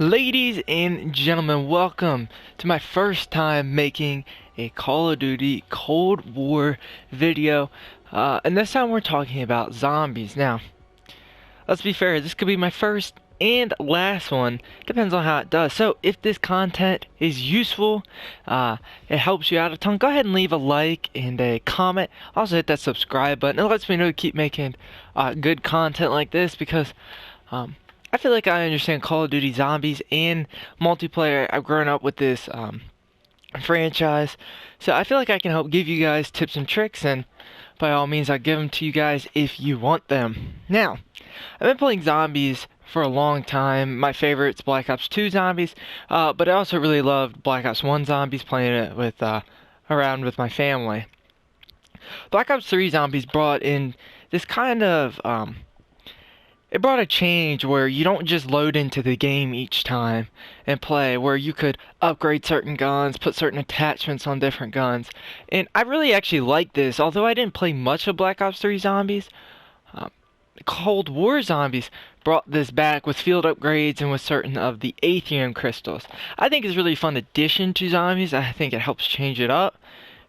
Ladies and gentlemen, welcome to my first time making a Call of Duty Cold War video. And this time we're talking about zombies. Now, let's be fair, this could be my first and last one. Depends on how it does. So if this content is useful, it helps you out a ton, go ahead and leave a like and a comment. Also hit that subscribe button. It lets me know to keep making good content like this because I feel like I understand Call of Duty Zombies and multiplayer. I've grown up with this franchise, so I feel like I can help give you guys tips and tricks, and by all means I'll give them to you guys if you want them. Now, I've been playing zombies for a long time. My favorite's Black Ops 2 zombies, but I also really loved Black Ops 1 zombies, playing it with around with my family. Black Ops 3 zombies brought in this kind of it brought a change where you don't just load into the game each time and play, where you could upgrade certain guns, put certain attachments on different guns. And I really actually like this, although I didn't play much of Black Ops 3 Zombies. Cold War Zombies brought this back with field upgrades and with certain of the Aether crystals. I think it's a really fun addition to Zombies. I think it helps change it up.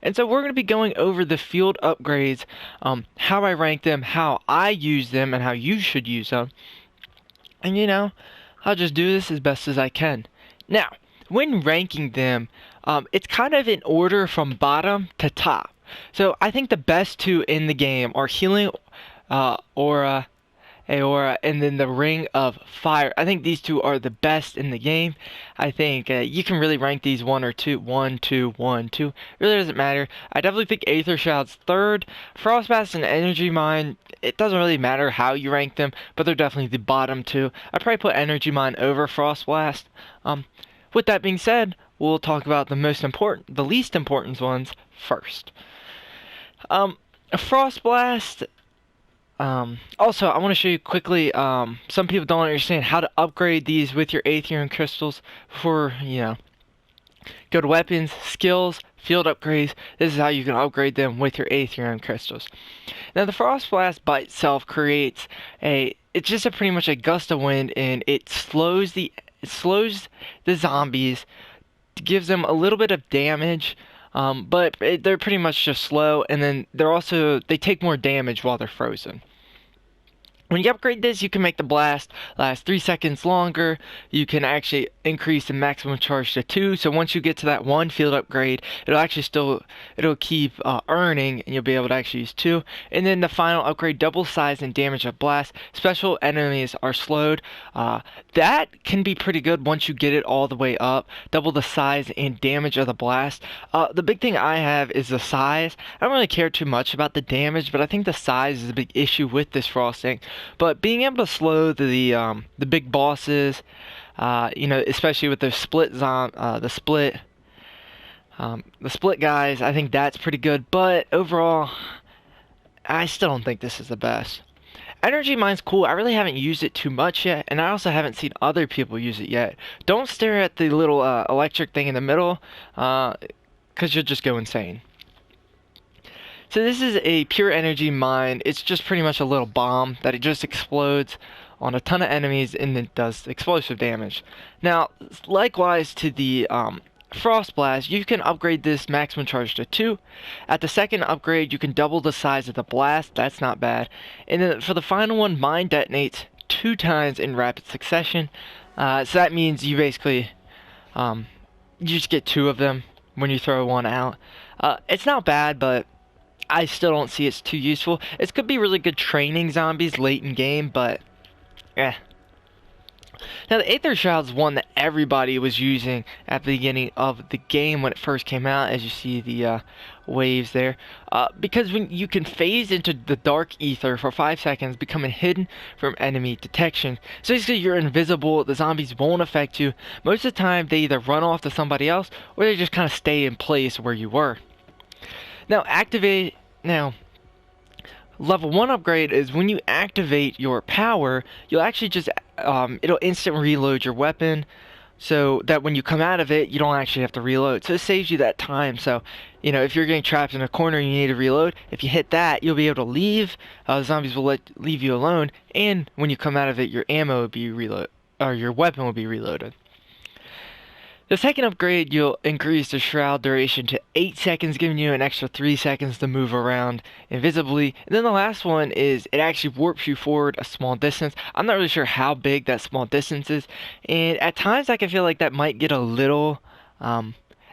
And so we're going to be going over the field upgrades, how I rank them, how I use them, and how you should use them. And I'll just do this as best as I can. Now, when ranking them, it's kind of in order from bottom to top. So I think the best two in the game are Healing Aura, and then the Ring of Fire. I think these two are the best in the game. I think you can really rank these 1 or 2. 1, 2, 1, 2. Really doesn't matter. I definitely think Aether Child's third. Frostblast and Energy Mine, it doesn't really matter how you rank them, but they're definitely the bottom two. I'd probably put Energy Mine over Frostblast. With that being said, we'll talk about the least important ones first. Frostblast. Also, I want to show you quickly, some people don't understand how to upgrade these with your Aether crystals before, go to weapons, skills, field upgrades. This is how you can upgrade them with your Aether crystals. Now, the Frostblast by itself creates it's just pretty much a gust of wind, and it slows the zombies, gives them a little bit of damage. But they're pretty much just slow, and then they take more damage while they're frozen. When you upgrade this, you can make the blast last 3 seconds longer. You can actually increase the maximum charge to 2. So once you get to that 1 field upgrade, it'll keep earning, and you'll be able to actually use 2. And then the final upgrade, double size and damage of blast. Special enemies are slowed. That can be pretty good once you get it all the way up. Double the size and damage of the blast. The big thing I have is the size. I don't really care too much about the damage, but I think the size is a big issue with this frosting. But being able to slow the big bosses, especially with the split guys, I think that's pretty good. But overall, I still don't think this is the best. Energy Mine's cool. I really haven't used it too much yet, and I also haven't seen other people use it yet. Don't stare at the little electric thing in the middle, because you'll just go insane. So this is a pure energy mine. It's just pretty much a little bomb that it just explodes on a ton of enemies, and it does explosive damage. Now, likewise to the Frost Blast, you can upgrade this maximum charge to 2. At the second upgrade, you can double the size of the blast. That's not bad. And then for the final one, mine detonates 2 times in rapid succession. So that means you basically you just get 2 of them when you throw one out. It's not bad, but I still don't see it's too useful. It could be really good training zombies late in game, but Now the Aether Child is one that everybody was using at the beginning of the game when it first came out, as you see the waves there. Because when you can phase into the dark ether for 5 seconds, becoming hidden from enemy detection. So basically you're invisible, the zombies won't affect you. Most of the time they either run off to somebody else, or they just kind of stay in place where you were. Now, level 1 upgrade is when you activate your power, you'll actually just, it'll instant reload your weapon, so that when you come out of it, you don't actually have to reload. So it saves you that time. So, if you're getting trapped in a corner and you need to reload, if you hit that, you'll be able to leave. The zombies will leave you alone, and when you come out of it, your ammo will be reloaded, or your weapon will be reloaded. The second upgrade, you'll increase the shroud duration to 8 seconds, giving you an extra 3 seconds to move around invisibly. And then the last one is it actually warps you forward a small distance. I'm not really sure how big that small distance is, and at times I can feel like that might get a little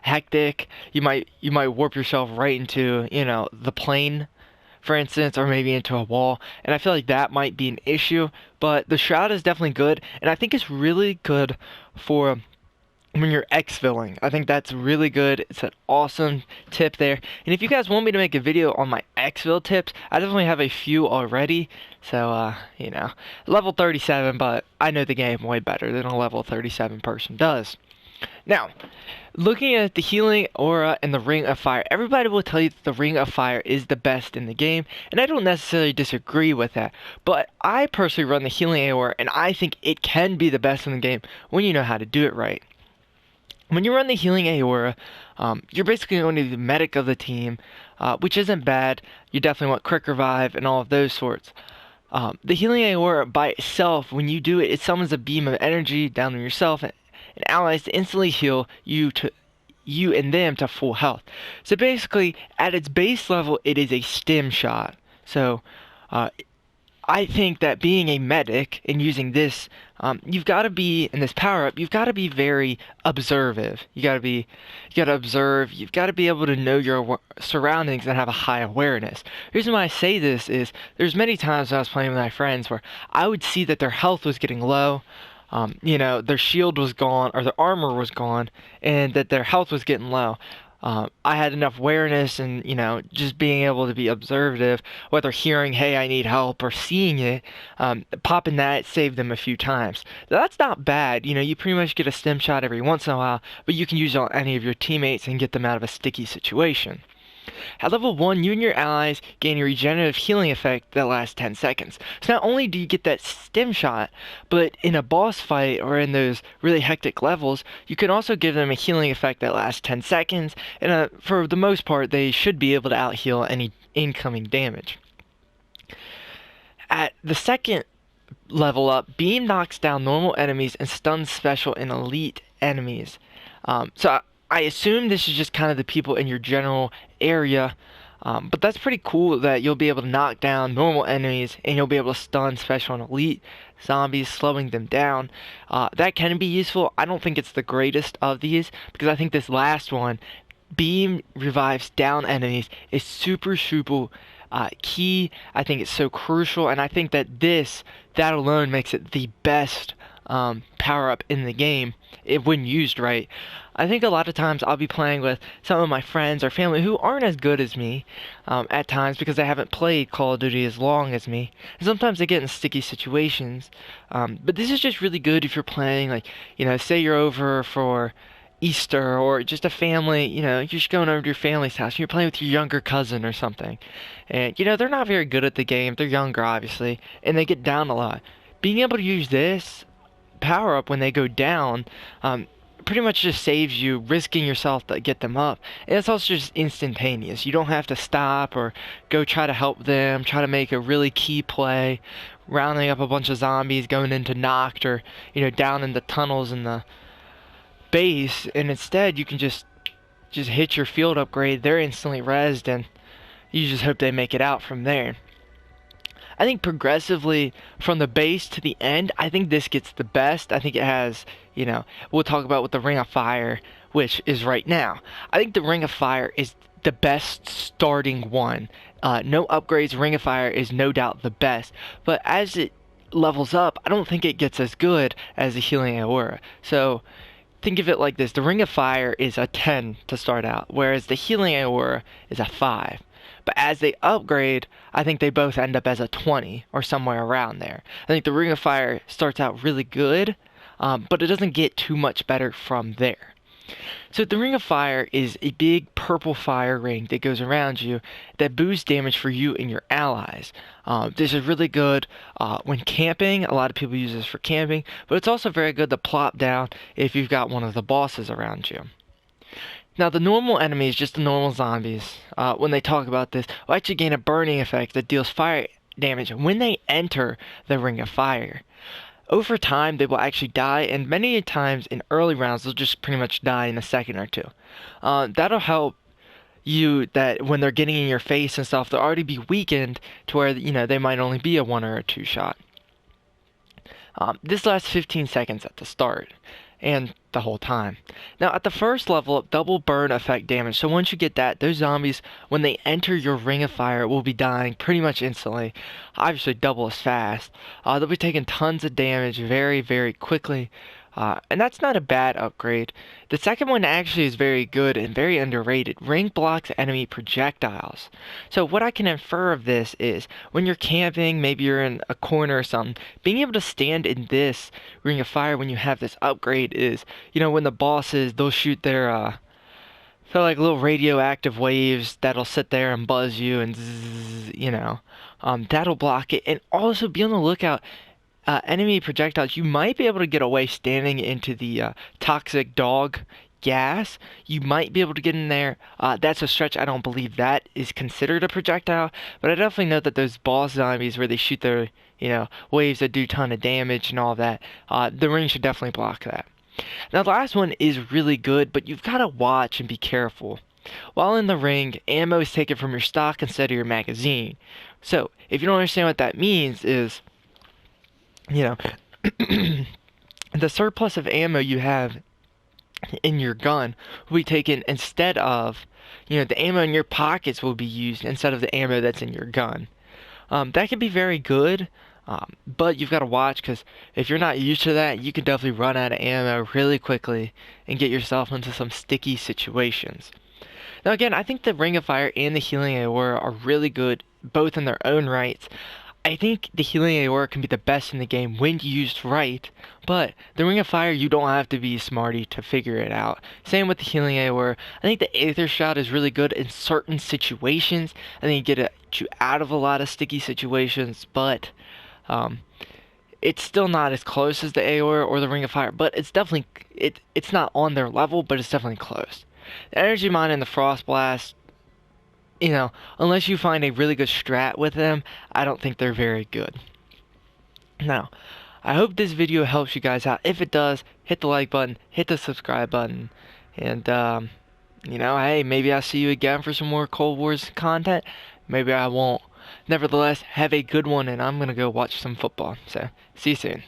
hectic. You might warp yourself right into, the plane, for instance, or maybe into a wall, and I feel like that might be an issue. But the shroud is definitely good, and I think it's really good for when you're exfilling. I think that's really good. It's an awesome tip there. And if you guys want me to make a video on my exfil tips, I definitely have a few already. So, level 37, but I know the game way better than a level 37 person does. Now, looking at the healing aura and the Ring of Fire, everybody will tell you that the Ring of Fire is the best in the game, and I don't necessarily disagree with that. But I personally run the healing aura, and I think it can be the best in the game when you know how to do it right. When you run the healing Aura, you're basically going to be the medic of the team, which isn't bad. You definitely want quick revive and all of those sorts. The healing Aura by itself, when you do it, it summons a beam of energy down on yourself and allies to instantly heal you and them to full health. So basically, at its base level, it is a stim shot. So I think that being a medic and using this, you've got to be in this power up. You've got to be very observant. You got to observe. You've got to be able to know your surroundings and have a high awareness. The reason why I say this is there's many times when I was playing with my friends where I would see that their health was getting low. Their shield was gone or their armor was gone, and that their health was getting low. I had enough awareness and, just being able to be observative, whether hearing, hey, I need help, or seeing it, popping that saved them a few times. That's not bad. You pretty much get a stim shot every once in a while, but you can use it on any of your teammates and get them out of a sticky situation. At level 1, you and your allies gain a regenerative healing effect that lasts 10 seconds. So not only do you get that stim shot, but in a boss fight or in those really hectic levels, you can also give them a healing effect that lasts 10 seconds, and for the most part, they should be able to out-heal any incoming damage. At the second level up, Beam knocks down normal enemies and stuns special and elite enemies. I assume this is just kind of the people in your general area, but that's pretty cool that you'll be able to knock down normal enemies and you'll be able to stun special and elite zombies, slowing them down. That can be useful. I don't think it's the greatest of these because I think this last one, Beam revives down enemies, is super key. I think it's so crucial, and I think that that alone makes it the best power up in the game when used right. I think a lot of times I'll be playing with some of my friends or family who aren't as good as me at times because they haven't played Call of Duty as long as me. And sometimes they get in sticky situations. But this is just really good if you're playing, say you're over for Easter or just a family, you're just going over to your family's house and you're playing with your younger cousin or something. And, they're not very good at the game. They're younger, obviously, and they get down a lot. Being able to use this power up when they go down pretty much just saves you risking yourself to get them up, and it's also just instantaneous. You don't have to stop or go try to help them, try to make a really key play, rounding up a bunch of zombies, going into knocked or down in the tunnels in the base, and instead you can just hit your field upgrade. They're instantly rezzed and you just hope they make it out from there. I think progressively from the base to the end, I think this gets the best. I think it has, we'll talk about with the Ring of Fire, which is right now. I think the Ring of Fire is the best starting one. No upgrades, Ring of Fire is no doubt the best. But as it levels up, I don't think it gets as good as the Healing Aura. So think of it like this. The Ring of Fire is a 10 to start out, whereas the Healing Aura is a 5. But as they upgrade, I think they both end up as a 20 or somewhere around there. I think the Ring of Fire starts out really good, but it doesn't get too much better from there. So the Ring of Fire is a big purple fire ring that goes around you that boosts damage for you and your allies. This is really good when camping. A lot of people use this for camping, but it's also very good to plop down if you've got one of the bosses around you. Now, the normal enemies, just the normal zombies, when they talk about this, will actually gain a burning effect that deals fire damage when they enter the Ring of Fire. over time they will actually die, and many times in early rounds they'll just pretty much die in a second or two. That'll help you that when they're getting in your face and stuff, they'll already be weakened to where they might only be a 1 or a 2 shot. This lasts 15 seconds at the start and the whole time. Now at the first level, double burn effect damage. So once you get that, those zombies, when they enter your ring of fire, will be dying pretty much instantly. Obviously double as fast. They'll be taking tons of damage very, very quickly. And that's not a bad upgrade. The second one actually is very good and very underrated. Ring blocks enemy projectiles. So what I can infer of this is when you're camping, maybe you're in a corner or something, being able to stand in this ring of fire when you have this upgrade is, when the bosses, they'll shoot their feel like little radioactive waves that'll sit there and buzz you and zzz, that'll block it. And also be on the lookout. Enemy projectiles, you might be able to get away standing into the toxic dog gas. You might be able to get in there. That's a stretch. I don't believe that is considered a projectile, but I definitely know that those boss zombies where they shoot their, waves that do a ton of damage and all that, the ring should definitely block that. Now the last one is really good, but you've got to watch and be careful. While in the ring, ammo is taken from your stock instead of your magazine. So if you don't understand what that means is, the surplus of ammo you have in your gun will be taken instead of, the ammo in your pockets will be used instead of the ammo that's in your gun. That can be very good, but you've got to watch because if you're not used to that, you can definitely run out of ammo really quickly and get yourself into some sticky situations. Now again, I think the Ring of Fire and the Healing Aura are really good, both in their own rights. I think the Healing Aura can be the best in the game when used right, but the Ring of Fire, you don't have to be smarty to figure it out. Same with the Healing Aura. I think the Aether Child is really good in certain situations. I think you get you out of a lot of sticky situations, but it's still not as close as the Aura or the Ring of Fire, but it's definitely, it's not on their level, but it's definitely close. The Energy Mine and the Frost Blast, unless you find a really good strat with them, I don't think they're very good. Now, I hope this video helps you guys out. If it does, hit the like button, hit the subscribe button, and, hey, maybe I'll see you again for some more Cold Wars content. Maybe I won't. Nevertheless, have a good one, and I'm going to go watch some football. So, see you soon.